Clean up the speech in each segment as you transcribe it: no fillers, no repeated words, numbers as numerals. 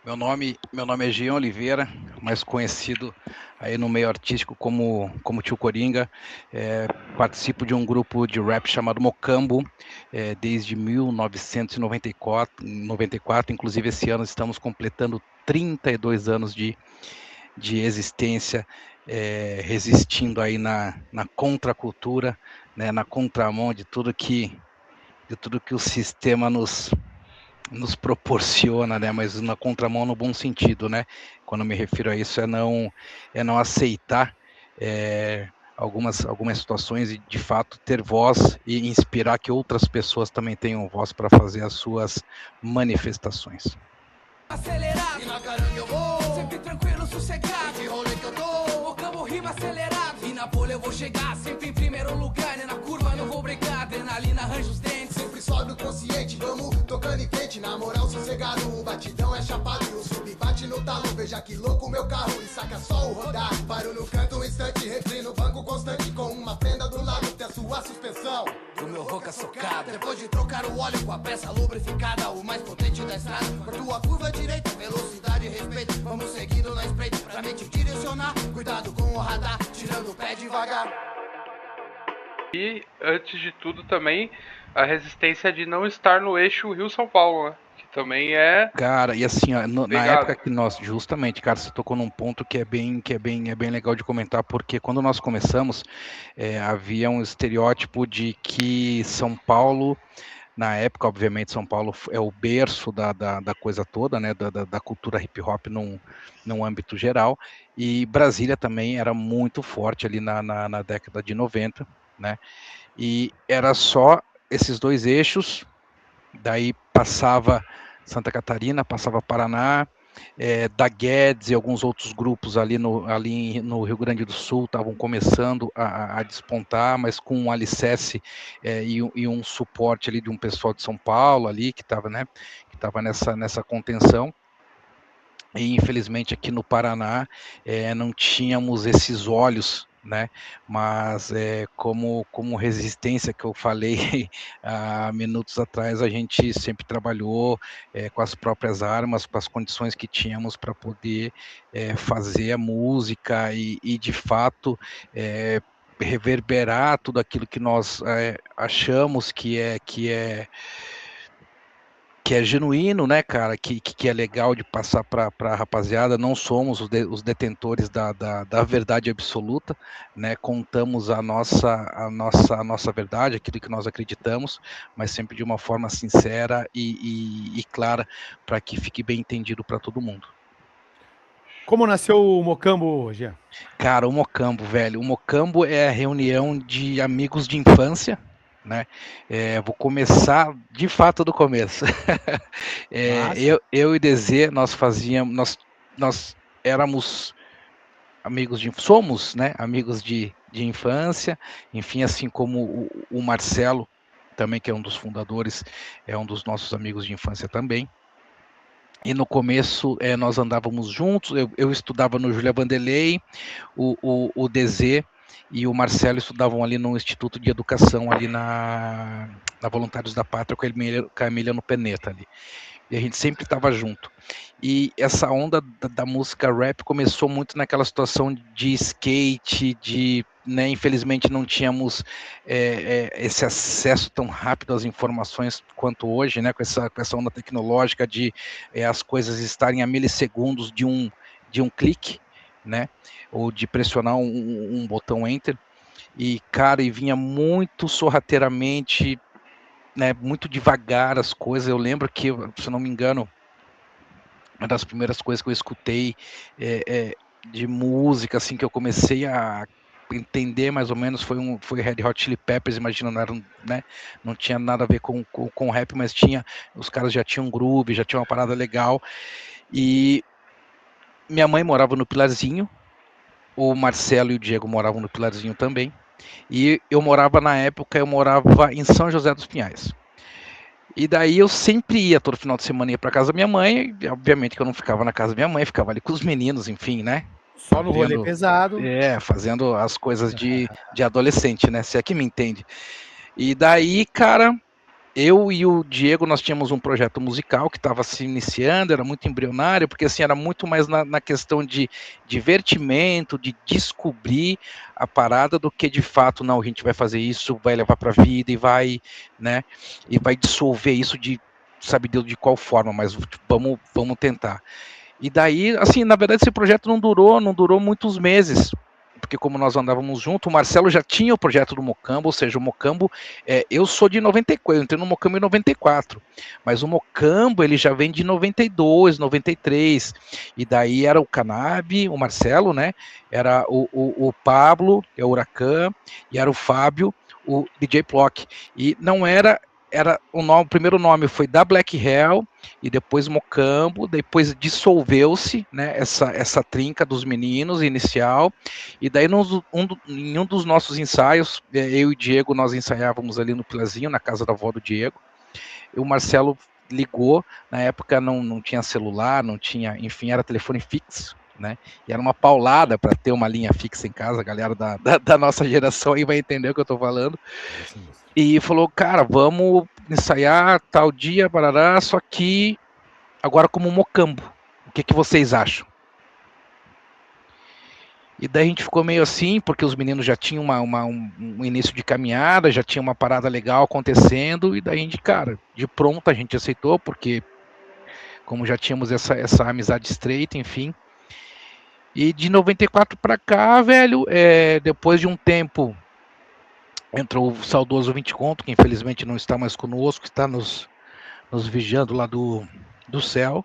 Meu nome é Jean Oliveira, mais conhecido aí no meio artístico como Tio Coringa. Participo de um grupo de rap chamado Mocambo, desde 1994. Inclusive esse ano estamos completando 32 anos de existência, resistindo aí na contracultura, né, na contramão de tudo que o sistema nos proporciona, né? Mas na contramão no bom sentido, né? Quando eu me refiro a isso é não aceitar algumas situações e de fato ter voz e inspirar que outras pessoas também tenham voz para fazer as suas manifestações. Acelerado, e na caranga eu vou, sempre tranquilo, sossegado, que rolê que eu tô, Mocambo rima acelerado, e na bolha eu vou chegar, sempre em primeiro lugar, né, na curva não vou brecar, adrenalina arranja os dentes, sempre sobe o consciente, vamos tocando em frente, na moral sossegado, o batidão é chapado, e o sub bate no talo, veja que louco meu carro, e saca só o rodar, paro no canto um instante, refri no banco constante, com uma fenda do lado, testo a suspensão, do meu roca socada, depois de trocar o óleo com a peça lubrificada, o mais potente da estrada, por tua curva direita, velocidade e respeito, vamos seguindo na espreita, pra mente direcionar, cuidado com o radar, tirando o pé devagar. E, antes de tudo, também a resistência de não estar no eixo Rio-São Paulo, né? Que também é... Cara, e assim, ó, na Pegado. época que justamente, cara, você tocou num ponto que é bem legal de comentar, porque quando nós começamos, havia um estereótipo de que São Paulo, na época, obviamente, São Paulo é o berço da coisa toda, né, da cultura hip hop num âmbito geral, e Brasília também era muito forte ali na década de 90, né, e era só esses dois eixos, daí passava Santa Catarina, passava Paraná, da Guedes e alguns outros grupos ali no Rio Grande do Sul estavam começando a despontar, mas com um alicerce e um suporte ali de um pessoal de São Paulo ali que estava, né, nessa contenção. E infelizmente aqui no Paraná não tínhamos esses olhos, né? Mas como resistência que eu falei há minutos atrás, a gente sempre trabalhou com as próprias armas, com as condições que tínhamos para poder fazer a música e de fato reverberar tudo aquilo que nós achamos que é genuíno, né, cara, que é legal de passar para a rapaziada. Não somos os detentores da verdade absoluta, né, contamos a nossa verdade, aquilo que nós acreditamos, mas sempre de uma forma sincera e clara, para que fique bem entendido para todo mundo. Como nasceu o Mocambo, Jean? Cara, o Mocambo, velho, o Mocambo é a reunião de amigos de infância, né? Vou começar de fato do começo. Eu e DZ, nós éramos somos, né, amigos de infância, enfim, assim como o Marcelo, também, que é um dos fundadores, é um dos nossos amigos de infância também. E no começo nós andávamos juntos, eu estudava no Júlia Vanderlei, o DZ e o Marcelo estudavam ali no Instituto de Educação, ali na Voluntários da Pátria, com a Emiliano Peneta ali. E a gente sempre estava junto. E essa onda da música rap começou muito naquela situação de skate, né, infelizmente não tínhamos esse acesso tão rápido às informações quanto hoje, né, com essa onda tecnológica de as coisas estarem a milissegundos de um clique, né, ou de pressionar um botão enter, e cara, e vinha muito sorrateiramente, né, muito devagar as coisas. Eu lembro que, se eu não me engano, uma das primeiras coisas que eu escutei de música, assim, que eu comecei a entender mais ou menos foi Red Hot Chili Peppers. Imagina, né, não tinha nada a ver com rap, mas os caras já tinham groove, já tinha uma parada legal. E minha mãe morava no Pilarzinho, o Marcelo e o Diego moravam no Pilarzinho também, e eu morava em São José dos Pinhais. E daí eu sempre ia, todo final de semana ia pra casa da minha mãe, e obviamente que eu não ficava na casa da minha mãe, ficava ali com os meninos, enfim, né? Só no rolê pesado. Fazendo as coisas de adolescente, né? Se é que me entende. E daí, cara, eu e o Diego, nós tínhamos um projeto musical que estava se iniciando, era muito embrionário, porque assim, era muito mais na questão de divertimento, de descobrir a parada, do que de fato, não, a gente vai fazer isso, vai levar para a vida e vai, né, e vai dissolver isso de, sabe Deus de qual forma, mas vamos tentar. E daí, assim, na verdade esse projeto não durou muitos meses, porque como nós andávamos junto, o Marcelo já tinha o projeto do Mocambo, ou seja, o Mocambo, eu sou de 94, eu entrei no Mocambo em 94, mas o Mocambo ele já vem de 92, 93, e daí era o Canab, o Marcelo, né, era o Pablo, que é o Huracan, e era o Fábio, o DJ Plock, e não era o primeiro nome foi da Black Hell, e depois Mocambo, depois dissolveu-se, né, essa trinca dos meninos inicial, e daí em um dos nossos ensaios, eu e o Diego, nós ensaiávamos ali no Pilazinho, na casa da avó do Diego, e o Marcelo ligou, na época não tinha celular, não tinha, enfim, era telefone fixo, né, e era uma paulada para ter uma linha fixa em casa, a galera da nossa geração aí vai entender o que eu tô falando, e falou, cara, vamos ensaiar tal dia, barará, só que agora como Mocambo. O que vocês acham? E daí a gente ficou meio assim, porque os meninos já tinham um início de caminhada, já tinha uma parada legal acontecendo, e daí a gente, cara, de pronto a gente aceitou, porque como já tínhamos essa amizade estreita, enfim. E de 94 para cá, velho, depois de um tempo, entrou o saudoso 20 Conto, que infelizmente não está mais conosco, está nos vigiando lá do céu.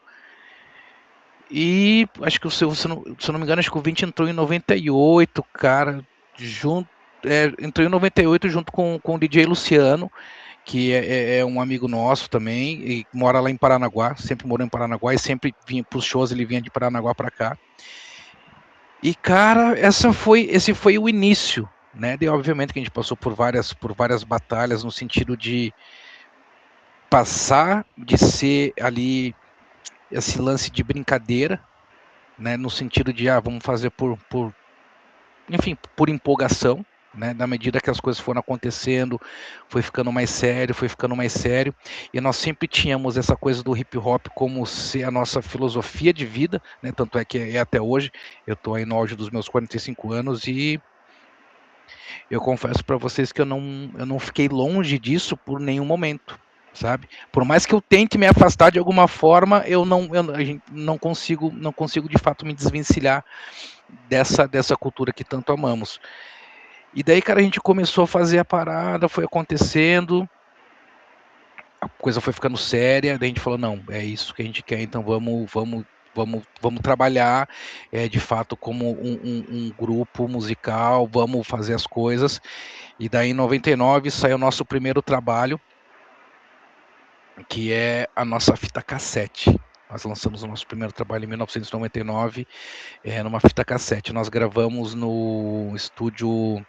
E acho que se eu não me engano, acho que o 20 entrou em 98, cara, entrou em 98 junto com o DJ Luciano, que é um amigo nosso também, e mora lá em Paranaguá, sempre morou em Paranaguá, e sempre vinha para os shows, ele vinha de Paranaguá para cá. E, cara, esse foi o início, né? E obviamente que a gente passou por várias batalhas no sentido de passar de ser ali esse lance de brincadeira, né? No sentido de vamos fazer enfim, por empolgação, né? Na medida que as coisas foram acontecendo, foi ficando mais sério, e nós sempre tínhamos essa coisa do hip hop como ser a nossa filosofia de vida, né? Tanto é que é até hoje. Eu tô aí no auge dos meus 45 anos e eu confesso para vocês que eu não fiquei longe disso por nenhum momento, sabe? Por mais que eu tente me afastar de alguma forma, eu não consigo de fato me desvencilhar dessa cultura que tanto amamos. E daí, cara, a gente começou a fazer a parada, foi acontecendo, a coisa foi ficando séria, daí a gente falou, não, é isso que a gente quer, então vamos trabalhar de fato como um grupo musical, vamos fazer as coisas. E daí em 99 saiu o nosso primeiro trabalho, que é a nossa fita cassete. Nós lançamos o nosso primeiro trabalho em 1999, numa fita cassete. Nós gravamos no estúdio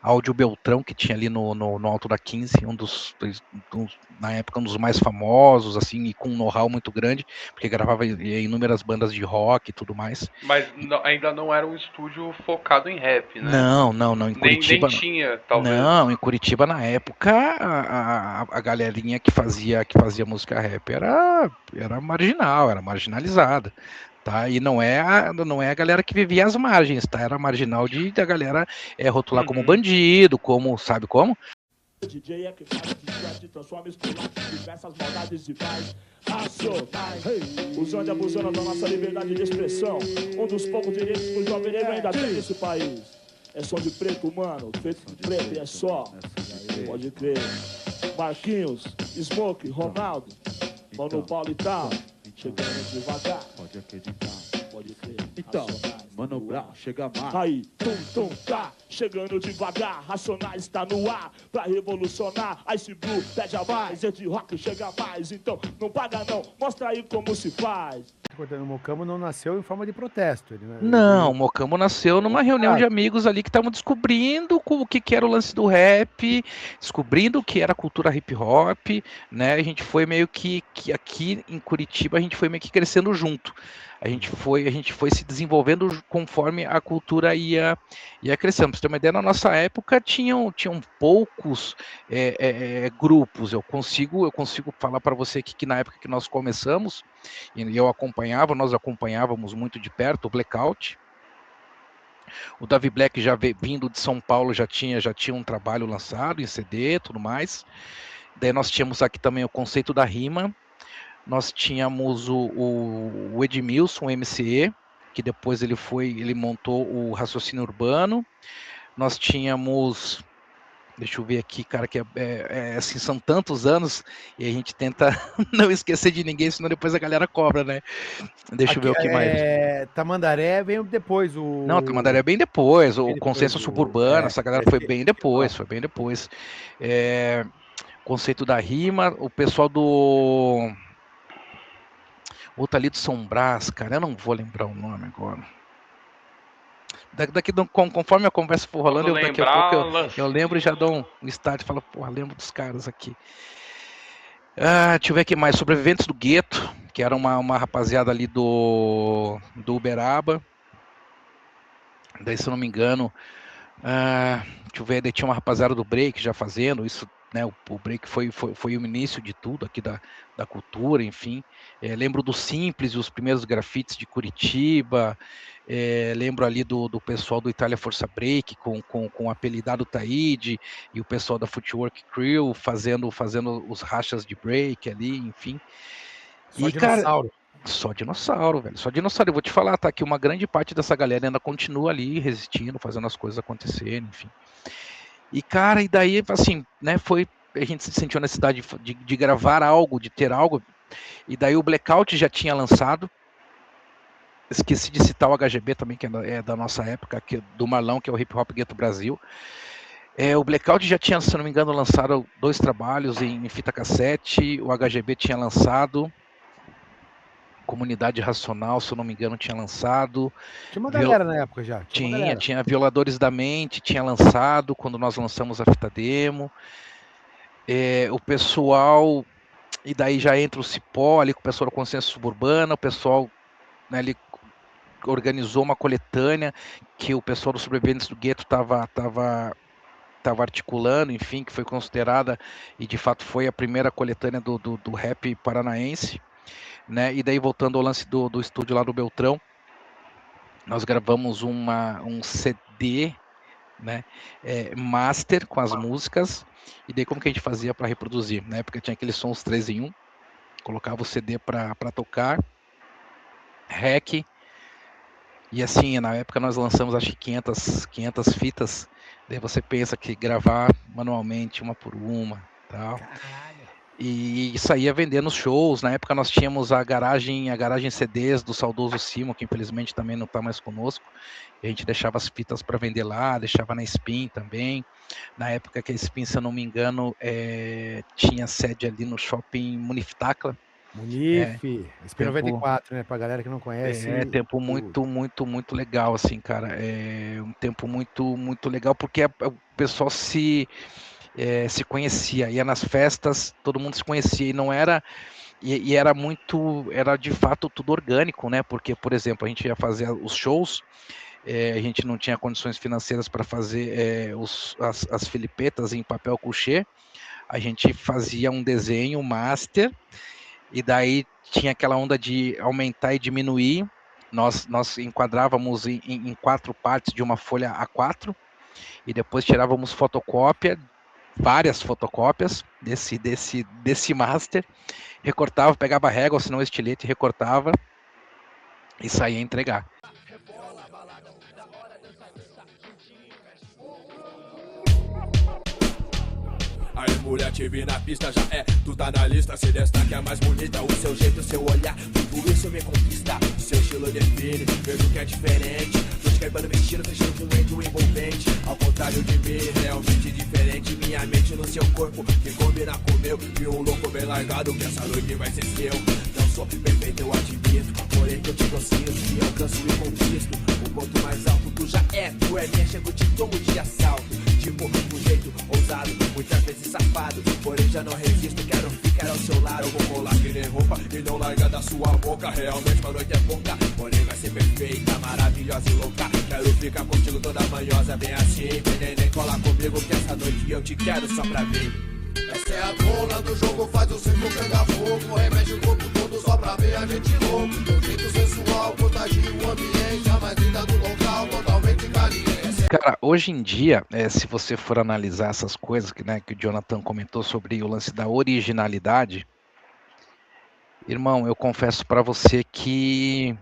Áudio Beltrão, que tinha ali no Alto da 15, na época um dos mais famosos, assim, e com um know-how muito grande, porque gravava inúmeras bandas de rock e tudo mais. Mas ainda não era um estúdio focado em rap, né? Não, em Curitiba. Nem tinha, talvez. Não, em Curitiba na época a galerinha que fazia música rap era marginal, era marginalizada. Tá? E não é a galera que vivia às margens, tá? Era marginal da galera rotular como bandido, como, sabe como? DJ é que faz de transforma diversas maldades e faz racionais, usando e abusando da nossa liberdade de expressão, um dos poucos direitos que o jovem negro ainda tem nesse país. É som de preto, mano, feito de preto e é só, pode crer. Marquinhos, Smoke, Ronaldo, Mano Paulo e tal, chegando devagar, pode acreditar, pode crer. Então, Mano Brown, chega mais. Aí, tá, chegando devagar, Racionais está no ar, pra revolucionar. Ice Blue, pede a mais, entre rock chega mais. Então, não paga não, mostra aí como se faz. O Mocambo não nasceu em forma de protesto. Não, o Mocambo nasceu numa reunião de amigos ali que estavam descobrindo o que era o lance do rap, descobrindo o que era a cultura hip hop, né? A gente foi meio que aqui em Curitiba, a gente foi meio que crescendo junto. a gente foi se desenvolvendo conforme a cultura ia crescendo. Pra você ter uma ideia, na nossa época tinham poucos grupos. Eu consigo falar para você que na época que nós começamos, e nós acompanhávamos muito de perto o Blackout. O Davi Black já vindo de São Paulo já tinha um trabalho lançado em CD e tudo mais. Daí nós tínhamos aqui também o Conceito da Rima. Nós tínhamos o Edmilson, o MCE, que depois ele montou o Raciocínio Urbano. Nós tínhamos, deixa eu ver aqui, cara, que assim, são tantos anos e a gente tenta não esquecer de ninguém, senão depois a galera cobra, né? Deixa eu ver o que mais. Tamandaré veio depois. Não, Tamandaré é bem depois, o Consenso Suburbano, essa galera foi bem depois, Conceito da Rima, o pessoal do... Outro ali do São Brás, cara, eu não vou lembrar o nome agora. Conforme a conversa for rolando, daqui a pouco eu lembro e já dou um start e falo, porra, lembro dos caras aqui. Deixa eu ver aqui mais, Sobreviventes do Gueto, que era uma rapaziada ali do Uberaba. Daí, se eu não me engano, deixa eu ver, daí tinha uma rapaziada do Break já fazendo isso, né? O Break foi o início de tudo aqui da cultura, enfim. Lembro do Simples e os primeiros grafites de Curitiba. Lembro ali do pessoal do Itália Força Break com o apelidado Taíde e o pessoal da Footwork Crew fazendo os rachas de break ali, enfim. Só dinossauro. Cara, só dinossauro, velho. Só dinossauro. Eu vou te falar, tá? Que uma grande parte dessa galera ainda continua ali resistindo, fazendo as coisas acontecerem, enfim. E, cara, e daí, assim, né, a gente se sentiu a necessidade de gravar algo, de ter algo, e daí o Blackout já tinha lançado. Esqueci de citar o HGB também, que é da nossa época, do Marlão, que é o Hip Hop Gueto Brasil. O Blackout já tinha, se não me engano, lançado 2 trabalhos em fita cassete, o HGB tinha lançado, Comunidade Racional, se eu não me engano, tinha lançado. Tinha uma galera na época já. Tinha Violadores da Mente, tinha lançado, quando nós lançamos a fita demo. O pessoal, e daí já entra o Cipó, ali com o pessoal do Consenso Suburbano, o pessoal, né, ali organizou uma coletânea que o pessoal dos Sobreviventes do Gueto estava articulando, enfim, que foi considerada, e de fato foi a primeira coletânea do rap paranaense. Né? E daí, voltando ao lance do estúdio lá do Beltrão, nós gravamos um CD, né? Master com as músicas, e daí como que a gente fazia para reproduzir? Na época tinha aqueles sons 3 em 1, colocava o CD para tocar, REC, e assim, na época nós lançamos acho que 500 fitas, daí você pensa que gravar manualmente, uma por uma, tal. Caralho. E saía vendendo shows. Na época nós tínhamos a garagem CDs do saudoso Simo, que infelizmente também não está mais conosco. A gente deixava as fitas para vender lá, deixava na Spin também. Na época que a Spin, se eu não me engano, tinha sede ali no shopping Munif-Tacla. Munif, Spin 94, né? Pra galera que não conhece. Tempo muito legal, assim, cara. Um tempo muito legal, porque o pessoal se conhecia, ia nas festas, todo mundo se conhecia, e não era, e era de fato tudo orgânico, né? Porque, por exemplo, a gente ia fazer os shows, a gente não tinha condições financeiras para fazer as filipetas em papel couché, a gente fazia um desenho master, e daí tinha aquela onda de aumentar e diminuir, nós enquadrávamos em 4 partes de uma folha A4, e depois tirávamos fotocópia, várias fotocópias desse master, recortava, pegava a régua, se não estilete, recortava e saía a entregar. Aí mulher, te vi na pista, já tu tá na lista, se destaque a mais bonita, o seu jeito, o seu olhar, tudo isso me conquista, seu estilo define, vejo que é diferente, tô te quebrando vestido, fechando com um envolvente, ao contrário de mim, realmente diferente, minha mente no seu corpo, que combina com o meu, e um louco bem largado, que essa noite vai ser seu, não sou perfeito, eu admito, porém que eu te consigo, e alcanço e conquisto, o ponto mais alto tu já tu é minha, chego te tomo de assalto, tipo, um jeito ousado, muitas vezes safado. Porém já não resisto, quero ficar ao seu lado. Eu vou colar que nem roupa e não larga da sua boca. Realmente a noite é pouca, porém vai ser perfeita, maravilhosa e louca. Quero ficar contigo toda manhosa, bem assim. Vem neném, cola comigo que essa noite eu te quero só pra ver. Essa é a dona do jogo, faz o circo pegar fogo. Remete o corpo todo só pra ver a gente louco. Do jeito sensual, contagia o ambiente. A mais linda do local, totalmente caliente. Cara, hoje em dia, se você for analisar essas coisas que, né, que o Jonathan comentou sobre o lance da originalidade, irmão, eu confesso pra você que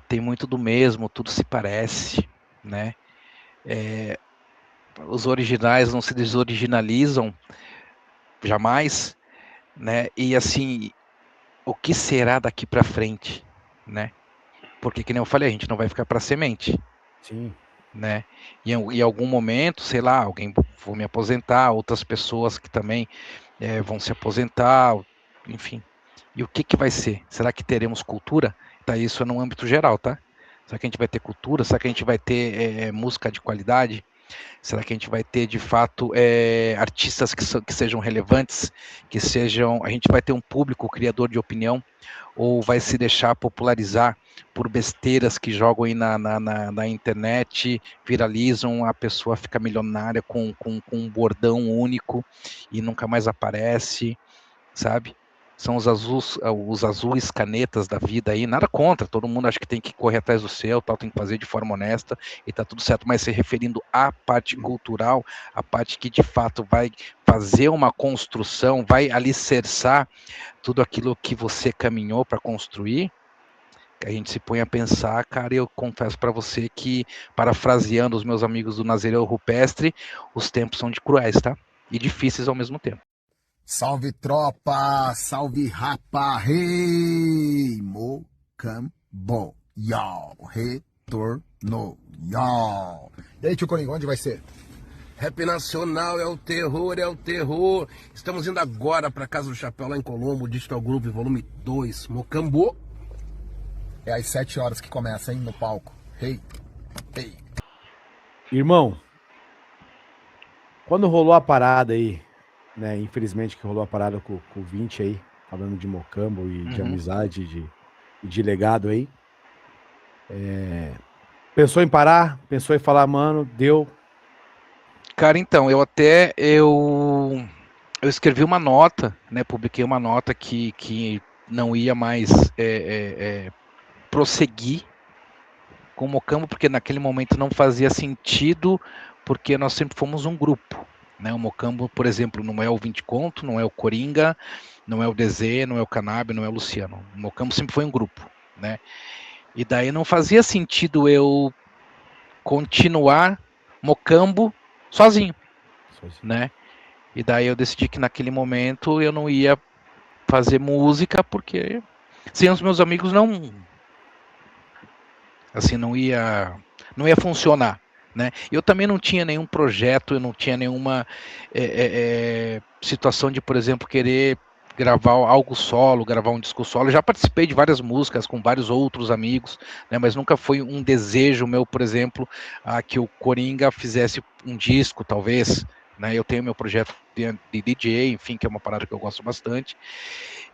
tem muito do mesmo, tudo se parece, né? Os originais não se desoriginalizam jamais, né? E assim, o que será daqui pra frente, né? Porque, que nem eu falei, a gente não vai ficar pra semente, Sim. né? E em algum momento, sei lá, alguém vou me aposentar, outras pessoas que também vão se aposentar, enfim. E o que vai ser? Será que teremos cultura? Tá, isso é no âmbito geral, tá? Será que a gente vai ter cultura? Será que a gente vai ter música de qualidade? Será que a gente vai ter, de fato, artistas que sejam relevantes, que sejam... A gente vai ter um público criador de opinião? Ou vai se deixar popularizar por besteiras que jogam aí na internet, viralizam, a pessoa fica milionária com um bordão único e nunca mais aparece, sabe? São os azuis canetas da vida aí, nada contra, todo mundo acha que tem que correr atrás do seu, tal, tem que fazer de forma honesta e tá tudo certo, mas se referindo à parte cultural, a parte que de fato vai fazer uma construção, vai alicerçar tudo aquilo que você caminhou para construir, que a gente se põe a pensar, cara, eu confesso para você que, parafraseando os meus amigos do Nazireu Rupestre, os tempos são de cruéis, tá? E difíceis ao mesmo tempo. Salve tropa, salve rapa, rei, Mocambo, y'all, retornou, y'all. E aí, tio Coringa, onde vai ser? Rap nacional é o terror, é o terror. Estamos indo agora para Casa do Chapéu, lá em Colombo, Digital Group, volume 2, Mocambo. É às 7 horas que começa, hein, no palco. Rei, rei. Irmão, quando rolou a parada aí, né, infelizmente que rolou a parada com o 20 aí, falando de Mocambo e de amizade e de legado aí, pensou em parar, pensou em falar, mano, deu. Cara, então, eu escrevi uma nota, né, publiquei uma nota que não ia mais prosseguir com o Mocambo, porque naquele momento não fazia sentido, porque nós sempre fomos um grupo, né? O Mocambo, por exemplo, não é o 20 Conto, não é o Coringa, não é o DZ, não é o Cannabis, não é o Luciano. O Mocambo sempre foi um grupo, né? E daí não fazia sentido eu continuar Mocambo sozinho, né? E daí eu decidi que naquele momento eu não ia fazer música, porque sem os meus amigos não ia funcionar, né? Eu também não tinha nenhum projeto, eu não tinha nenhuma situação de, por exemplo, querer gravar algo solo, gravar um disco solo. Eu já participei de várias músicas com vários outros amigos, né? Mas nunca foi um desejo meu, por exemplo, que o Coringa fizesse um disco, talvez, né? Eu tenho meu projeto de DJ, enfim, que é uma parada que eu gosto bastante.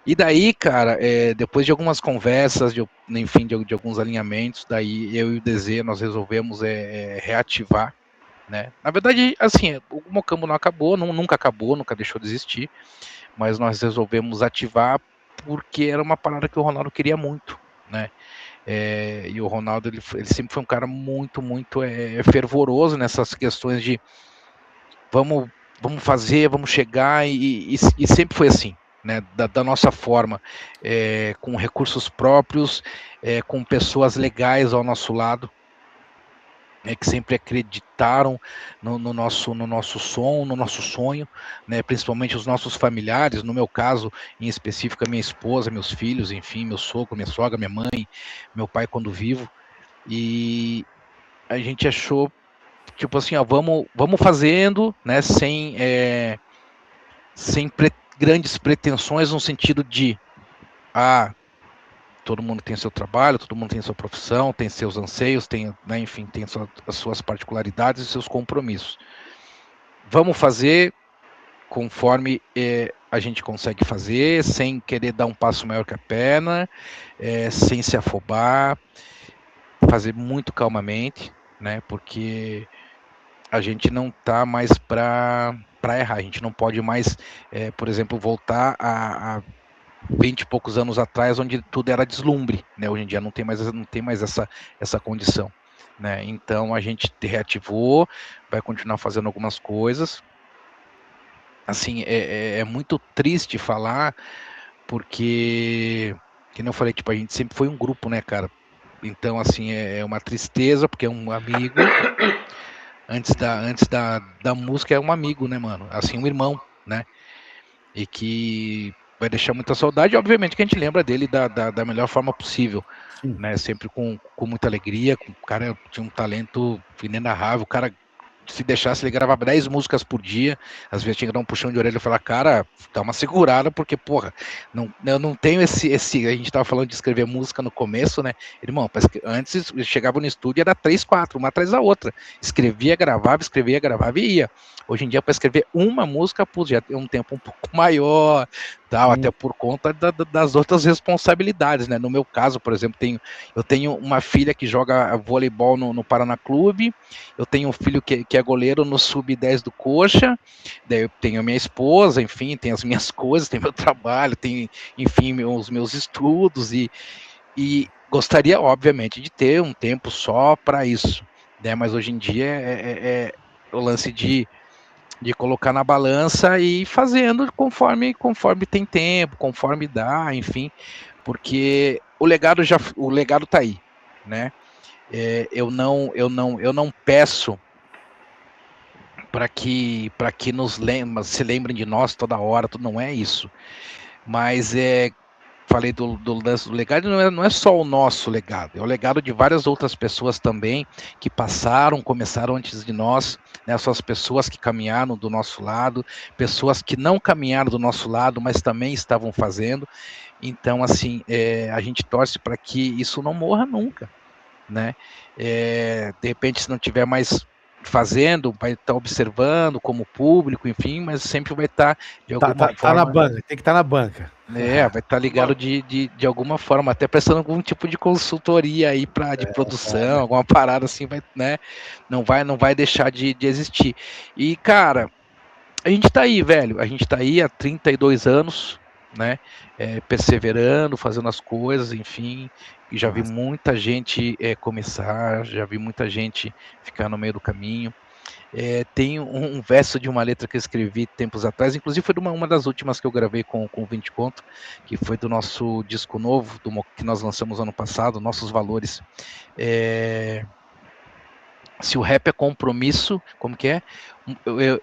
E daí, cara, depois de algumas conversas, enfim, de alguns alinhamentos, daí eu e o DZ, nós resolvemos reativar, né? Na verdade, assim, o Mocambo não acabou, nunca deixou de existir, mas nós resolvemos ativar porque era uma parada que o Ronaldo queria muito, né? E o Ronaldo, ele sempre foi um cara muito, muito fervoroso nessas questões de vamos fazer, vamos chegar, e sempre foi assim, né, da nossa forma, com recursos próprios, com pessoas legais ao nosso lado, que sempre acreditaram no nosso som, no nosso sonho, né, principalmente os nossos familiares, no meu caso, em específico, a minha esposa, meus filhos, enfim, meu sogro, minha sogra, minha mãe, meu pai quando vivo, e a gente achou, tipo assim, ó, vamos fazendo, né, sem grandes pretensões, no sentido de, todo mundo tem seu trabalho, todo mundo tem sua profissão, tem seus anseios, tem, né, enfim, tem as suas particularidades e seus compromissos. Vamos fazer conforme a gente consegue fazer, sem querer dar um passo maior que a perna, sem se afobar, fazer muito calmamente, né? Porque a gente não tá mais para errar, a gente não pode mais, por exemplo, voltar a 20 e poucos anos atrás, onde tudo era deslumbre, né? Hoje em dia não tem mais essa condição, né? Então a gente reativou, vai continuar fazendo algumas coisas. Assim, é muito triste falar, porque, como eu falei, tipo, a gente sempre foi um grupo, né, cara? Então, assim, é uma tristeza, porque é um amigo. Antes da música é um amigo, né, mano? Assim, um irmão, né? E que vai deixar muita saudade, obviamente que a gente lembra dele da melhor forma possível, né? Sempre com muita alegria, o cara tinha um talento inenarrável, o cara, se deixasse, ele gravava 10 músicas por dia, às vezes tinha que dar um puxão de orelha e falar, cara, dá uma segurada, porque, porra, eu não tenho esse, a gente tava falando de escrever música no começo, né, irmão, antes eu chegava no estúdio, era 3, 4, uma atrás da outra, escrevia, gravava e ia. Hoje em dia, para escrever uma música, já tem um tempo um pouco maior, tal, até por conta das outras responsabilidades, né? No meu caso, por exemplo, eu tenho uma filha que joga voleibol no Paraná Clube, eu tenho um filho que é goleiro no Sub-10 do Coxa, daí eu tenho a minha esposa, enfim, tem as minhas coisas, tem meu trabalho, tem, enfim, os meus estudos, e gostaria, obviamente, de ter um tempo só para isso, né? Mas hoje em dia é o lance de colocar na balança e ir fazendo conforme tem tempo, conforme dá, enfim, porque o legado tá aí, né? Eu não peço para que se lembrem de nós toda hora, tudo, não é isso, mas falei do lance do legado, não é só o nosso legado, é o legado de várias outras pessoas também, que começaram antes de nós, né, essas pessoas que caminharam do nosso lado, pessoas que não caminharam do nosso lado, mas também estavam fazendo. Então, assim, a gente torce para que isso não morra nunca, né? De repente, se não tiver mais fazendo, vai estar observando como público, enfim, mas sempre vai estar de alguma forma. Tá na banca, tem que estar na banca. Vai estar ligado de alguma forma, até prestando algum tipo de consultoria aí de produção, alguma parada assim, né? Não vai deixar de existir. E, cara, a gente tá aí, velho, a gente tá aí há 32 anos, né? Perseverando, fazendo as coisas, enfim, e já vi muita gente começar, já vi muita gente ficar no meio do caminho. Tem um verso de uma letra que eu escrevi tempos atrás, inclusive foi uma das últimas que eu gravei com o 20 Conto, que foi do nosso disco novo, que nós lançamos ano passado, Nossos Valores. Se o rap é compromisso, como que é?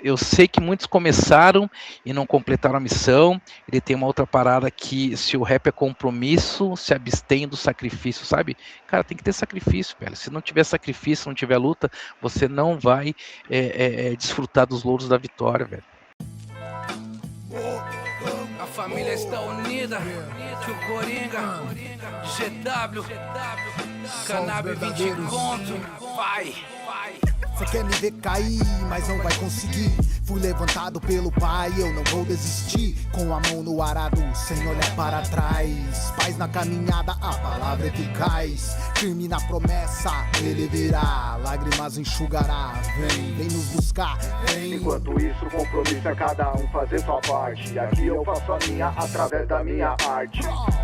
Eu sei que muitos começaram e não completaram a missão. Ele tem uma outra parada que, se o rap é compromisso, se abstém do sacrifício, sabe? Cara, tem que ter sacrifício, velho. Se não tiver sacrifício, não tiver luta, você não vai desfrutar dos louros da vitória, velho. A família está unida, tio Coringa, GW, Cannabis 20 Conto, vai. Você quer me ver cair, mas não vai conseguir. Fui levantado pelo pai, eu não vou desistir. Com a mão no arado, sem olhar para trás. Paz na caminhada, a palavra é eficaz. Firme na promessa, ele virá. Lágrimas enxugará, vem nos buscar, vem. Enquanto isso, o compromisso é cada um fazer sua parte. Aqui eu faço a minha através da minha arte.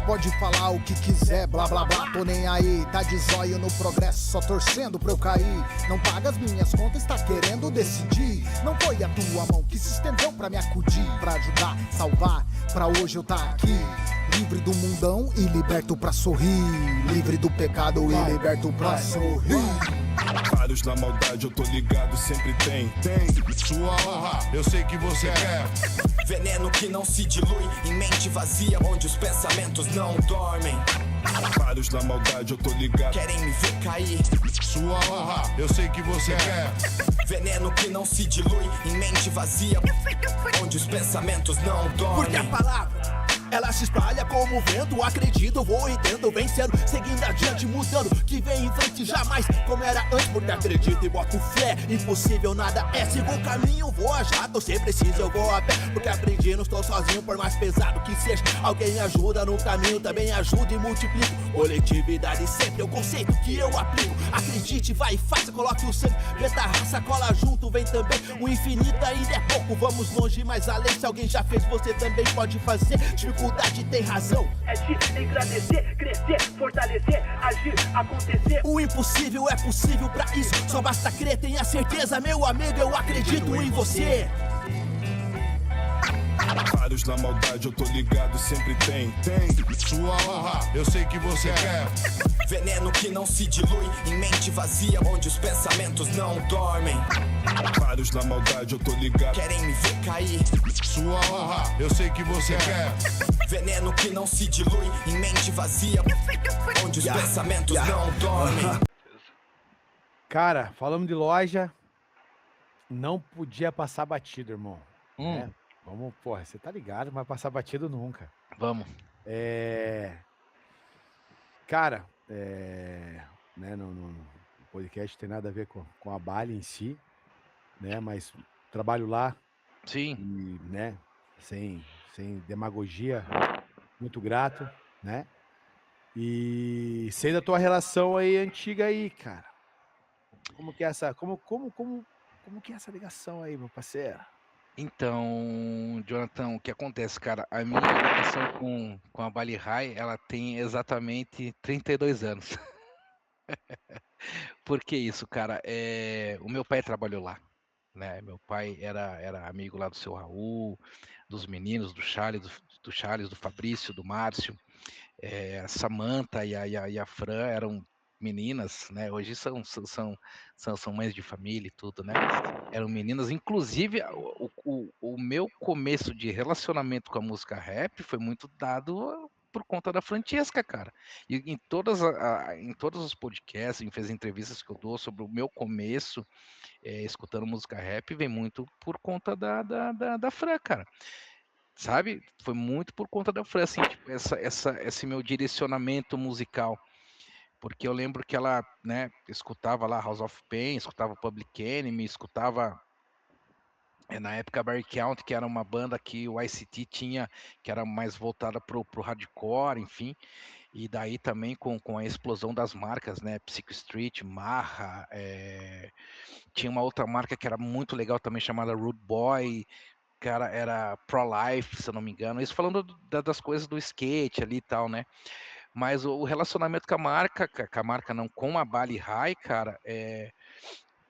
Pode falar o que quiser, blá blá blá, tô nem aí. Tá de zóio no progresso, só torcendo pra eu cair. Não paga as minhas contas, tá querendo decidir. Não foi a tua mão que se estendeu pra me acudir, pra ajudar, salvar, pra hoje eu tá aqui. Livre do mundão e liberto pra sorrir. Livre do pecado e liberto pra sorrir. Vários na maldade, eu tô ligado, sempre tem sua honra, eu sei que você quer. Veneno que não se dilui em mente vazia, onde os pensamentos não dormem. Vários na maldade, eu tô ligado, querem me ver cair. Sua honra, eu sei que você quer. Veneno que não se dilui em mente vazia, onde os pensamentos não dormem. Porque a palavra Ela se espalha como o vento, acredito, vou e tento vencendo, seguindo adiante, mudando, que vem em frente jamais como era antes, porque acredito e boto fé, impossível nada é, sigo o caminho, vou a jato, se preciso eu vou a pé, porque aprendi, não estou sozinho, por mais pesado que seja, alguém ajuda no caminho, também ajuda e multiplico, coletividade sempre é o conceito que eu aplico, acredite, vai e faça, coloque o sangue, preta raça, cola junto, vem também, o infinito ainda é pouco, vamos longe, mais além, se alguém já fez, você também pode fazer, dificuldade tem razão, É de engrandecer, crescer, fortalecer, agir, acontecer. o impossível é possível pra isso, só basta crer, tenha certeza, meu amigo, eu acredito em você. Vários na maldade, eu tô ligado, sempre tem. Sua honra, eu sei que você quer. Veneno que não se dilui em mente vazia, onde os pensamentos não dormem. Vários na maldade, eu tô ligado. Querem me ver cair. Sua honra, eu sei que você quer. Veneno que não se dilui em mente vazia, onde os pensamentos não dormem. Cara, falamos de loja, não podia passar batido, irmão. Né? Vamos, porra, você tá ligado, não vai passar batido nunca. Vamos. Cara, né, no podcast tem nada a ver com a Bali em si, né? Mas trabalho lá. Sim. E, né, sem demagogia, muito grato, né? E sei da tua relação aí antiga aí, cara. Como que é essa, como que é essa ligação aí, meu parceiro? Então, Jonathan, o que acontece, cara? A minha ligação com a Bali High, ela tem exatamente 32 anos. Por que isso, cara? O meu pai trabalhou lá, né? Meu pai era amigo lá do seu Raul, dos meninos, do Charles, do Fabrício, do Márcio. A Samantha e a Fran eram meninas, né? Hoje são mães de família e tudo, né? Eram meninas. Inclusive, o meu começo de relacionamento com a música rap foi muito dado por conta da Francesca, cara. E em todos os podcasts, em fez entrevistas que eu dou sobre o meu começo escutando música rap, vem muito por conta da Fran, cara. Sabe? Foi muito por conta da Fran, assim, tipo, esse meu direcionamento musical. Porque eu lembro que ela, né, escutava lá House of Pain, escutava Public Enemy, escutava na época Barry Count, que era uma banda que o ICT tinha, que era mais voltada pro hardcore, enfim. E daí também com a explosão das marcas, né, Psycho Street, Marra, tinha uma outra marca que era muito legal também, chamada Rude Boy, cara, era Pro-Life, se eu não me engano, isso falando das coisas do skate ali e tal, né? Mas o relacionamento com a Bali High, cara,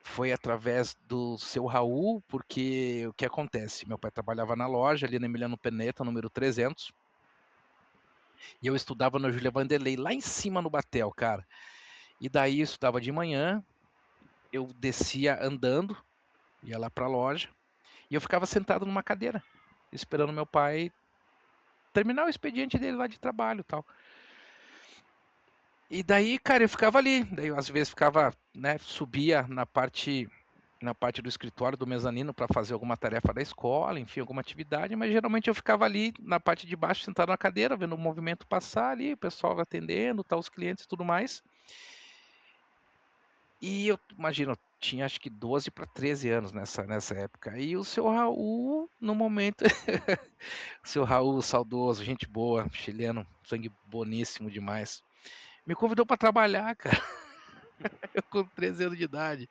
foi através do seu Raul, porque o que acontece? Meu pai trabalhava na loja ali na Emiliano Perneta, número 300, e eu estudava no Júlia Vanderlei, lá em cima no Batel, cara. E daí eu estudava de manhã, eu descia andando, ia lá pra loja, e eu ficava sentado numa cadeira, esperando meu pai terminar o expediente dele lá de trabalho e tal. E daí, cara, eu ficava ali. Daí eu, às vezes, ficava, né, subia na parte do escritório do mezanino para fazer alguma tarefa da escola, enfim, alguma atividade, mas geralmente eu ficava ali na parte de baixo, sentado na cadeira, vendo o movimento passar ali, o pessoal atendendo, tá, os clientes e tudo mais. E eu imagino, eu tinha acho que 12 para 13 anos nessa época. E o seu Raul, no momento, o seu Raul, saudoso, gente boa, chileno, sangue boníssimo demais, me convidou para trabalhar, cara. Eu com 13 anos de idade.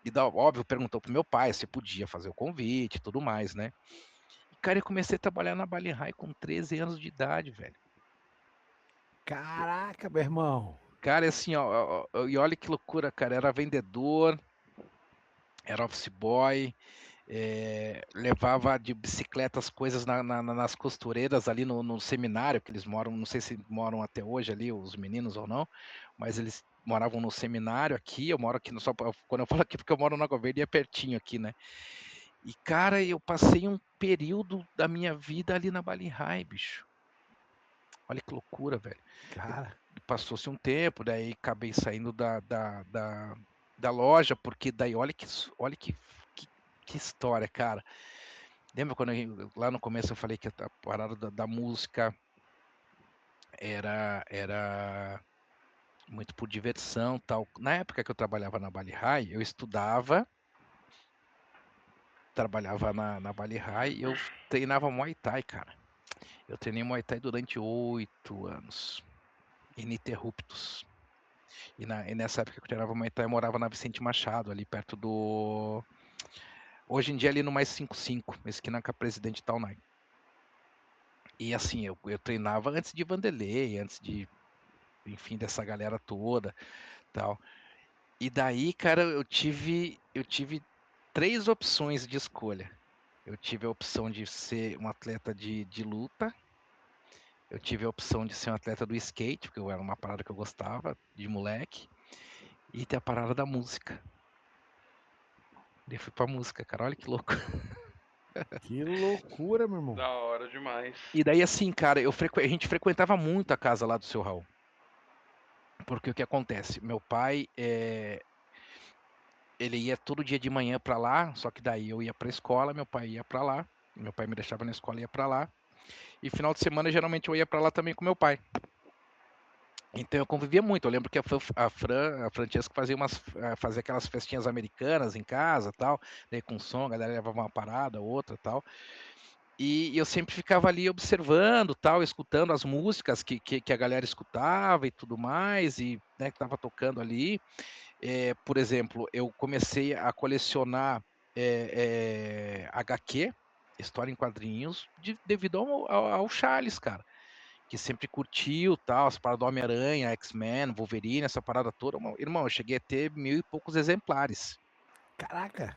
E, óbvio, perguntou pro meu pai se podia fazer o convite e tudo mais, né? E, cara, eu comecei a trabalhar na Bali High com 13 anos de idade, velho. Caraca, meu irmão. Cara, assim, ó, e olha que loucura, cara. Era vendedor, era office boy, levava de bicicleta as coisas nas costureiras ali no seminário, que eles moram, não sei se moram até hoje ali, os meninos ou não, mas eles moravam no seminário aqui, eu moro aqui, só quando eu falo aqui porque eu moro no Água Verde, é pertinho aqui, né? E, cara, eu passei um período da minha vida ali na Bali High, bicho. Olha que loucura, velho. Cara, passou-se um tempo, daí acabei saindo da loja, porque daí olha que história, cara. Lembra quando lá no começo eu falei que a parada da música era muito por diversão, tal. Na época que eu trabalhava na Bali High, eu estudava, trabalhava na Bali High e eu treinava Muay Thai, cara. Eu treinei Muay Thai durante 8 anos, ininterruptos. E nessa época que eu treinava Muay Thai, eu morava na Vicente Machado, ali perto do... Hoje em dia ali no mais 55, esquina com a Presidente Taunay. E assim, eu treinava antes de Vanderlei, antes de, enfim, dessa galera toda, tal. E daí, cara, eu tive 3 opções de escolha. Eu tive a opção de ser um atleta de luta, eu tive a opção de ser um atleta do skate, porque era uma parada que eu gostava, de moleque, e ter a parada da música. Daí fui pra música, cara, olha que louco. Que loucura, meu irmão. Da hora demais. E daí, assim, cara, a gente frequentava muito a casa lá do seu Raul. Porque o que acontece? Meu pai, ele ia todo dia de manhã pra lá, só que daí eu ia pra escola, meu pai ia pra lá, meu pai me deixava na escola e ia pra lá. E final de semana, geralmente, eu ia pra lá também com meu pai. Então eu convivia muito. Eu lembro que a Francesca fazia aquelas festinhas americanas em casa, tal, daí com som, a galera levava uma parada, outra, tal. E eu sempre ficava ali observando, tal, escutando as músicas que a galera escutava e tudo mais, e né, que estava tocando ali. Por exemplo, eu comecei a colecionar HQ, história em quadrinhos, devido ao Charles, cara, que sempre curtiu, tal, as paradas do Homem-Aranha, X-Men, Wolverine, essa parada toda. Irmão, eu cheguei a ter 1000 e poucos exemplares. Caraca!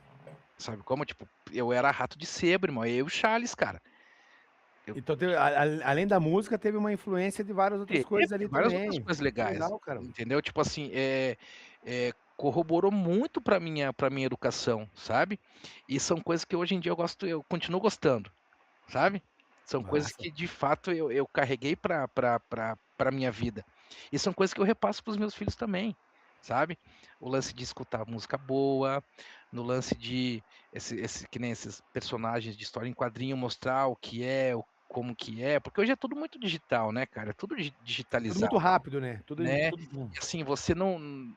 Sabe como? Tipo, eu era rato de sebo, irmão. Eu e o Charles, cara. Então, além da música, teve uma influência de várias outras coisas ali várias também. outras coisas legais. Legal, cara. Entendeu? Tipo assim, corroborou muito pra minha educação, sabe? E são coisas que hoje em dia eu continuo gostando, sabe? São coisas que, de fato, eu carreguei pra minha vida. E são coisas que eu repasso pros meus filhos também, sabe? O lance de escutar música boa, no lance de, que nem esses personagens de história em quadrinho, mostrar o que é, como que é, porque hoje é tudo muito digital, né, cara? É tudo digitalizado. Tudo muito rápido, né? Tudo. E assim, você não...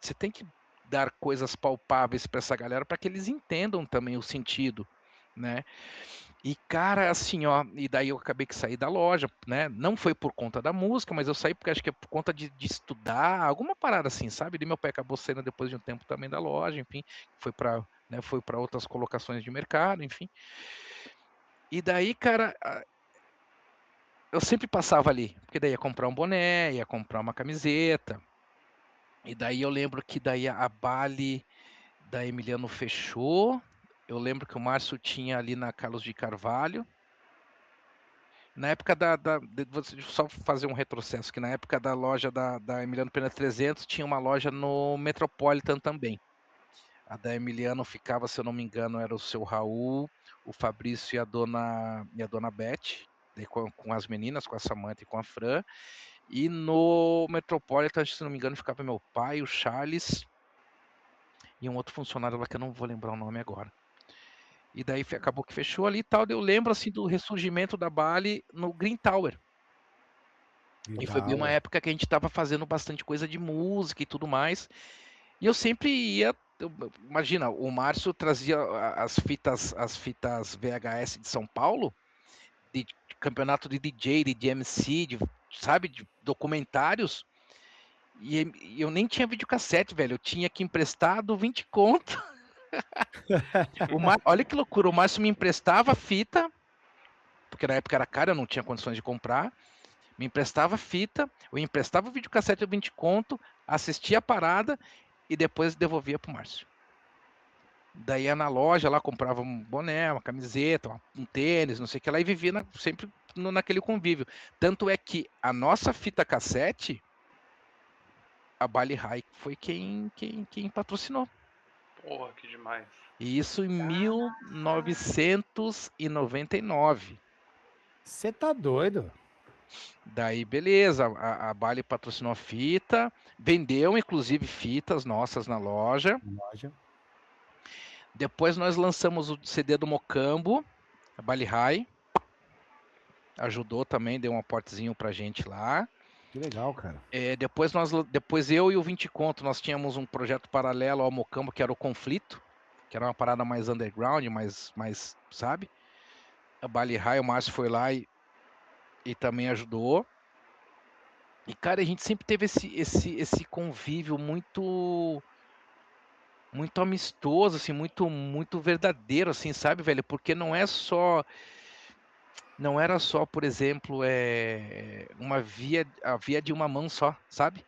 você tem que dar coisas palpáveis pra essa galera para que eles entendam também o sentido, né? E, cara, assim, ó, e daí eu acabei que saí da loja, né? Não foi por conta da música, mas eu saí porque acho que é por conta de estudar, alguma parada assim, sabe? E meu pai acabou saindo depois de um tempo também da loja, enfim, foi para outras colocações de mercado, enfim. E daí, cara, eu sempre passava ali, porque daí ia comprar um boné, ia comprar uma camiseta. E daí eu lembro que daí a Bali da Emiliano fechou. Eu lembro que o Márcio tinha ali na Carlos de Carvalho. Na época vou só fazer um retrocesso, que na época da loja da Emiliano Pena 300 tinha uma loja no Metropolitan também. A da Emiliano ficava, se eu não me engano, era o seu Raul, o Fabrício e a dona Beth, com as meninas, com a Samantha e com a Fran. E no Metropolitan, se não me engano, ficava meu pai, o Charles e um outro funcionário lá que eu não vou lembrar o nome agora. E daí acabou que fechou ali e tal. Eu lembro assim do ressurgimento da Bali no Green Tower. E foi bem uma época que a gente estava fazendo bastante coisa de música e tudo mais. E eu sempre ia. Imagina, o Márcio trazia as fitas VHS de São Paulo, de campeonato de DJ, de MC, sabe, de documentários. E eu nem tinha videocassete, velho. Eu tinha que emprestado 20 conto. Olha que loucura, o Márcio me emprestava fita, porque na época era caro, eu não tinha condições de comprar. Me emprestava fita, eu emprestava o videocassete a 20 conto, assistia a parada e depois devolvia pro Márcio. Daí ia na loja lá, comprava um boné, uma camiseta, um tênis, não sei o que lá, e vivia sempre naquele convívio. Tanto é que a nossa fita cassete, a Bali High foi quem patrocinou. Porra, que demais. E isso em 1999. Você tá doido? Daí, beleza, a Bali patrocinou a fita, vendeu inclusive fitas nossas na loja. Depois nós lançamos o CD do Mocambo, a Bali High. Ajudou também, deu um aportezinho pra gente lá. Que legal, cara. Depois eu e o 20 Conto, nós tínhamos um projeto paralelo ao Mocambo, que era o Conflito, que era uma parada mais underground, mais sabe? A Bali High, o Márcio foi lá e também ajudou. E, cara, a gente sempre teve esse convívio muito amistoso, assim, muito verdadeiro, assim, sabe, velho? Porque não era só, por exemplo, a via de uma mão só, sabe?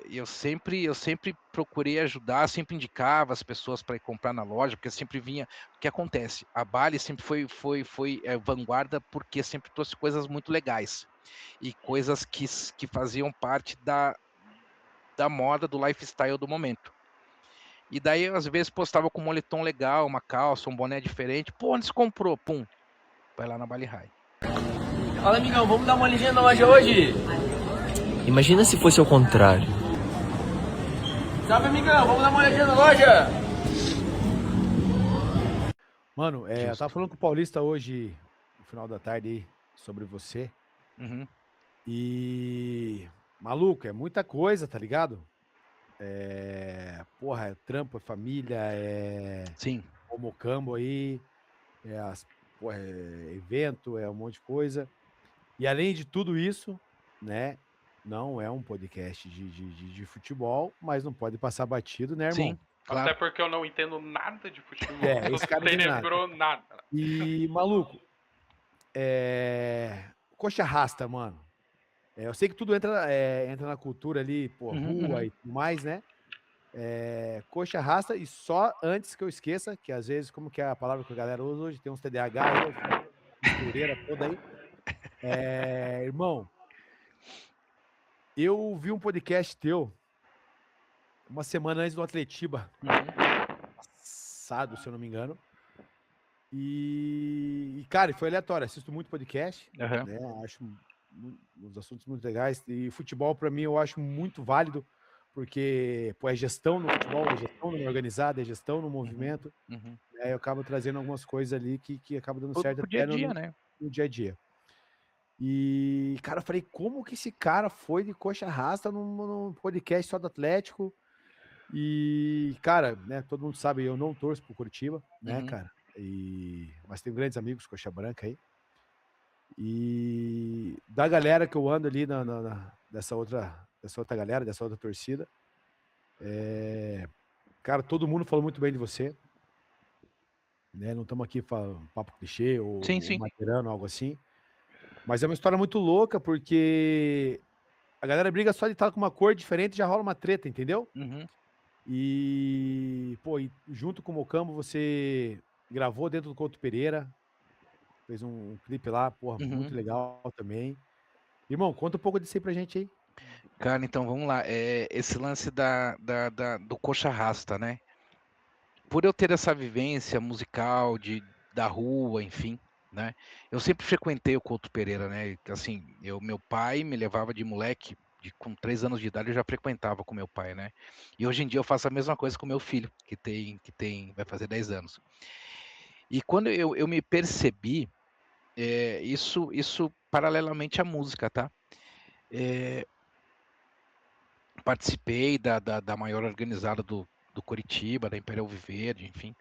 Eu sempre procurei ajudar, sempre indicava as pessoas para ir comprar na loja, porque sempre vinha. O que acontece? A Bali sempre foi vanguarda, porque sempre trouxe coisas muito legais e coisas que faziam parte da moda, do lifestyle do momento. E daí, às vezes, postava com um moletom legal, uma calça, um boné diferente. Pô, onde você comprou? Pum, vai lá na Bali High. Fala, amigão, vamos dar uma olhadinha na loja hoje? Imagina se fosse ao contrário. Salve, amigão, vamos dar uma olhadinha na loja? Mano, eu tava falando com o Paulista hoje, no final da tarde aí, sobre você. Uhum. E... maluco, é muita coisa, tá ligado? Porra, é trampo, é família, Sim. O Mocambo aí, evento, é um monte de coisa. E além de tudo isso, né? Não é um podcast de futebol, mas não pode passar batido, né, irmão? Sim, claro. Até porque eu não entendo nada de futebol. Esse cara não nem tem lembrou nada. E, maluco, coxa rasta, mano. Eu sei que tudo entra na cultura ali, pô, rua e tudo mais, né? Coxa rasta, e só antes que eu esqueça, que às vezes, como que é a palavra que a galera usa hoje, tem uns TDAH aí, mistureira toda aí. Irmão, eu vi um podcast teu uma semana antes do Atletiba, passado, se eu não me engano. E cara, foi aleatório. Assisto muito podcast, né? Acho uns assuntos muito legais. E futebol, para mim, eu acho muito válido, porque pô, é gestão no futebol, é gestão no organizado, é gestão no movimento. Eu acabo trazendo algumas coisas ali que acabam dando certo pro dia a dia, né? No dia a dia. E, cara, eu falei, como que esse cara foi de coxa rasta num podcast só do Atlético? E, cara, né, todo mundo sabe, eu não torço pro Curitiba, né, cara? Mas tenho grandes amigos coxa branca aí. E da galera que eu ando ali dessa outra galera, dessa outra torcida, cara, todo mundo falou muito bem de você, né? Não estamos aqui falando papo clichê ou materano, algo assim. Mas é uma história muito louca, porque a galera briga só de estar com uma cor diferente e já rola uma treta, entendeu? E, pô, junto com o Mocambo, você gravou dentro do Couto Pereira, fez um clipe lá, porra, muito legal também. Irmão, conta um pouco disso aí pra gente aí. Cara, então vamos lá. Esse lance do coxa rasta, né? Por eu ter essa vivência musical da rua, enfim, né? Eu sempre frequentei o Couto Pereira, né? Assim, meu pai me levava de moleque, com 3 anos de idade eu já frequentava com meu pai, né? E hoje em dia eu faço a mesma coisa com meu filho, que vai fazer 10 anos. E quando eu me percebi, isso paralelamente à música, tá? Participei da maior organizada do Coritiba, da Imperial Viverde, enfim.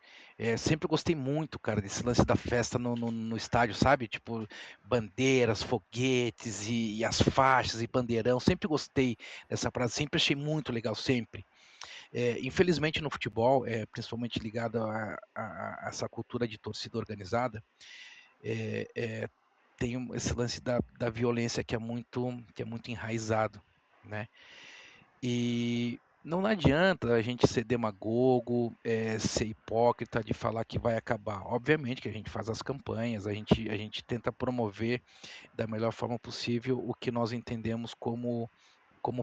Sempre gostei muito, cara, desse lance da festa no estádio, sabe? Tipo, bandeiras, foguetes e as faixas e bandeirão. Sempre gostei dessa parada, sempre achei muito legal, sempre. Infelizmente no futebol, principalmente ligado a essa cultura de torcida organizada, tem esse lance da violência que é muito enraizado, né? E não adianta a gente ser demagogo, ser hipócrita de falar que vai acabar. Obviamente que a gente faz as campanhas, a gente tenta promover da melhor forma possível o que nós entendemos como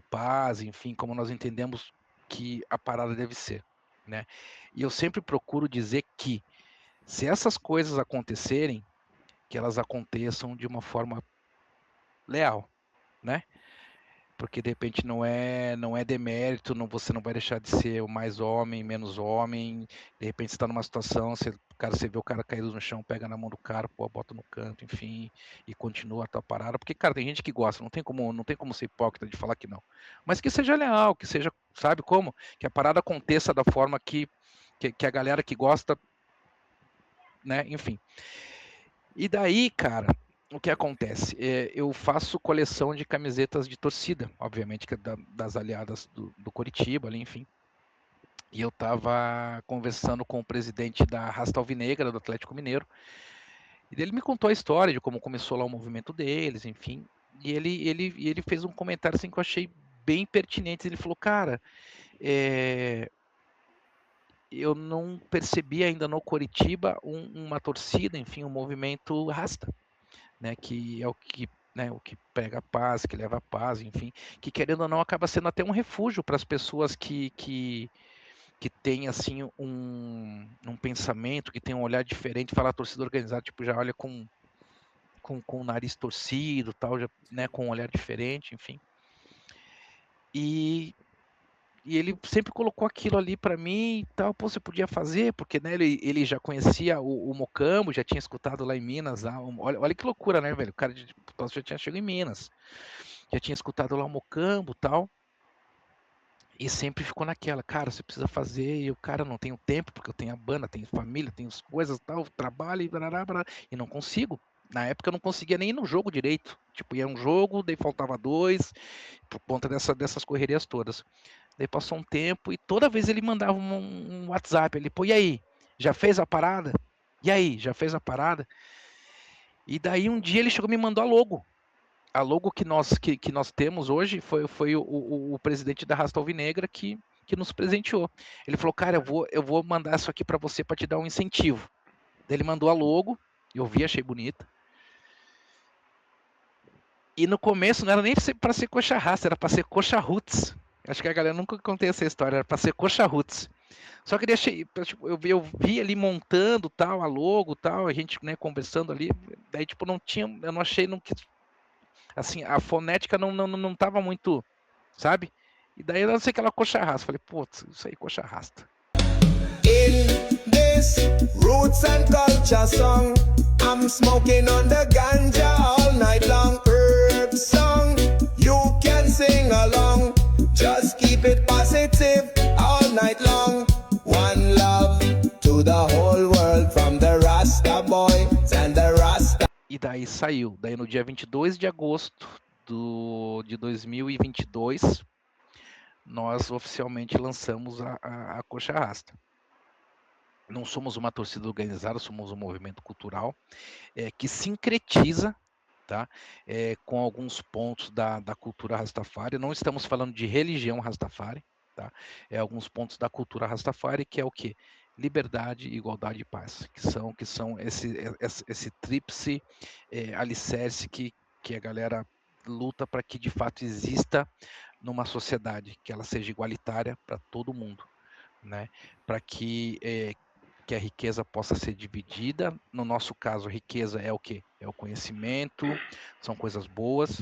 paz, enfim, como nós entendemos que a parada deve ser, né? E eu sempre procuro dizer que, se essas coisas acontecerem, que elas aconteçam de uma forma leal, né? porque de repente não é demérito, você não vai deixar de ser o mais homem, menos homem, de repente você está numa situação, você vê o cara caído no chão, pega na mão do cara, pô, bota no canto, enfim, e continua a tua parada, porque, cara, tem gente que gosta, não tem como ser hipócrita de falar que não, mas que seja leal, que seja, sabe como? Que a parada aconteça da forma que a galera que gosta, né, enfim. E daí, cara, o que acontece? Eu faço coleção de camisetas de torcida, obviamente, que é das aliadas do Coritiba, ali, enfim. E eu estava conversando com o presidente da Rasta Alvinegra, do Atlético Mineiro, e ele me contou a história de como começou lá o movimento deles, enfim. E ele fez um comentário assim que eu achei bem pertinente. Ele falou, cara, eu não percebi ainda no Coritiba uma torcida, enfim, um movimento Rasta, né, que é o que, né, o que prega a paz, que leva a paz, enfim, que querendo ou não acaba sendo até um refúgio para as pessoas que tem assim um pensamento, que tem um olhar diferente, falar torcida organizada, tipo, já olha com o nariz torcido, tal, já, né, com um olhar diferente, enfim. E ele sempre colocou aquilo ali para mim e tal, pô, você podia fazer, porque, né, ele já conhecia o Mocambo, já tinha escutado lá em Minas, lá, olha que loucura, né, velho, o cara já tinha chegado em Minas, já tinha escutado lá o Mocambo e tal, e sempre ficou naquela, cara, você precisa fazer, e o cara, não tenho tempo, porque eu tenho a banda, tenho família, tenho as coisas tal, trabalho, e não consigo. Na época eu não conseguia nem ir no jogo direito, tipo, ia um jogo, daí faltava 2, por conta dessas correrias todas. Daí passou um tempo e toda vez ele mandava um WhatsApp, ele, pô, e aí, já fez a parada? E aí, já fez a parada? E daí um dia ele chegou e me mandou a logo. A logo que nós temos hoje foi o presidente da Rasta Alvinegra que nos presenteou. Ele falou, cara, eu vou mandar isso aqui para você para te dar um incentivo. Daí ele mandou a logo, eu vi, achei bonita. E no começo não era nem para ser coxa rasta, era para ser coxa roots. Acho que a galera nunca contei essa história, era para ser coxa roots. Só que tipo, eu vi ali montando tal, a logo tal, a gente, né, conversando ali, daí tipo eu não achei, não quis, assim, a fonética não tava muito, sabe? E daí eu não sei aquela coxa rasta, falei, putz, isso aí coxa rasta. In this roots and culture song, I'm smoking on the ganja all night long. Herb song, you can sing along. Just keep it positive all night long. One love to the whole world from the Rasta boys and the Rasta. E daí saiu. Daí no dia 22 de agosto de 2022, nós oficialmente lançamos a Coxa Rasta. Não somos uma torcida organizada, somos um movimento cultural que sincretiza, tá? Com alguns pontos da cultura Rastafari. Não estamos falando de religião Rastafari, tá? Alguns pontos da cultura Rastafari, que é o quê? Liberdade, igualdade e paz, que são esse tríplice alicerce que a galera luta para que de fato exista numa sociedade, que ela seja igualitária para todo mundo, né? Para que a riqueza possa ser dividida. No nosso caso, a riqueza é o quê? É o conhecimento, são coisas boas.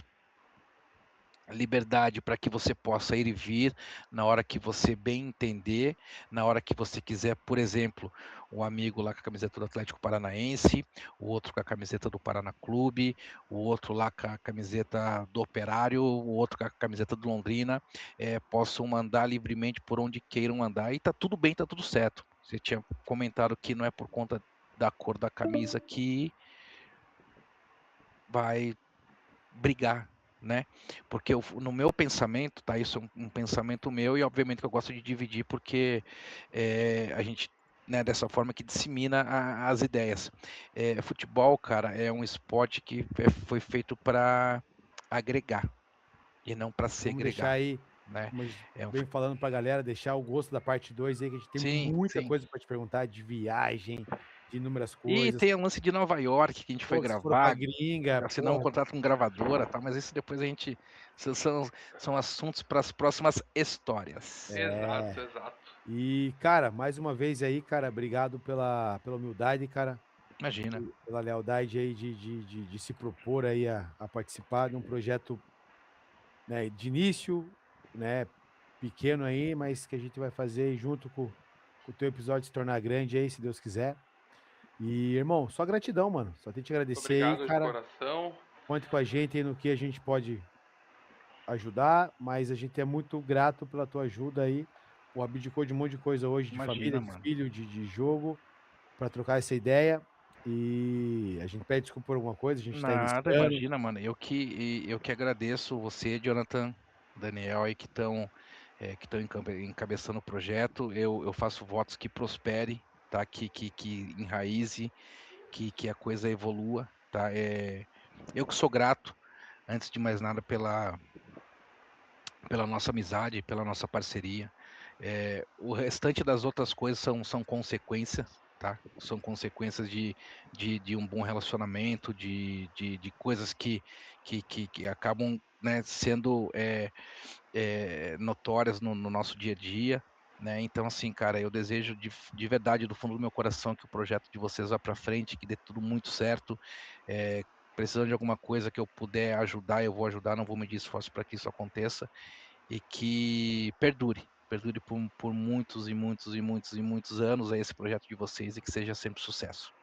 A liberdade para que você possa ir e vir na hora que você bem entender, na hora que você quiser, por exemplo, um amigo lá com a camiseta do Atlético Paranaense, o outro com a camiseta do Paraná Clube, o outro lá com a camiseta do Operário, o outro com a camiseta do Londrina, possam mandar livremente por onde queiram andar e tá tudo bem, tá tudo certo. Você tinha comentado que não é por conta da cor da camisa que vai brigar, né? Porque no meu pensamento, tá? Isso é um pensamento meu e obviamente que eu gosto de dividir porque a gente, né, dessa forma que dissemina as ideias. Futebol, cara, é um esporte que foi feito para agregar e não para segregar. Vamos deixar aí, né? como a gente vem falando pra galera, deixar o gosto da parte 2 aí, que a gente tem Sim, muita sim. coisa pra te perguntar de viagem, de inúmeras E coisas. tem o lance de Nova York que a gente foi Pô, se for pra gravar, gringa, assinar um porra. contrato com gravadora, tá? Mas isso depois a gente são assuntos para as próximas histórias. Exato. E, cara, mais uma vez aí, cara, obrigado pela humildade, cara. Imagina. Pela lealdade aí de se propor aí a participar de um projeto, né, de início, né, pequeno aí, mas que a gente vai fazer junto com o teu episódio se tornar grande aí, se Deus quiser. E, irmão, só gratidão, mano. Só tenho que te agradecer aí, Obrigado de cara. coração. Conte com a gente aí no que a gente pode ajudar, mas a gente é muito grato pela tua ajuda aí. O abdicou de um monte de coisa hoje, de Imagina, família, de mano. filho, de jogo, para trocar essa ideia. E a gente pede desculpa por alguma coisa, a gente tá Nada, iniciando. imagina, mano. Eu que agradeço você, Jonathan, Daniel aí que estão encabeçando o projeto. Eu faço votos que prospere, tá? Que enraize, que a coisa evolua, tá? Eu que sou grato, antes de mais nada, pela nossa amizade, pela nossa parceria. O restante das outras coisas são consequências, tá? São consequências de um bom relacionamento, de coisas que acabam, né, sendo notórias no nosso dia a dia. Né? Então, assim, cara, eu desejo de verdade, do fundo do meu coração, que o projeto de vocês vá para frente, que dê tudo muito certo. Precisando de alguma coisa que eu puder ajudar, eu vou ajudar, não vou medir esforço para que isso aconteça. E que perdure por muitos e muitos e muitos e muitos anos aí esse projeto de vocês e que seja sempre sucesso.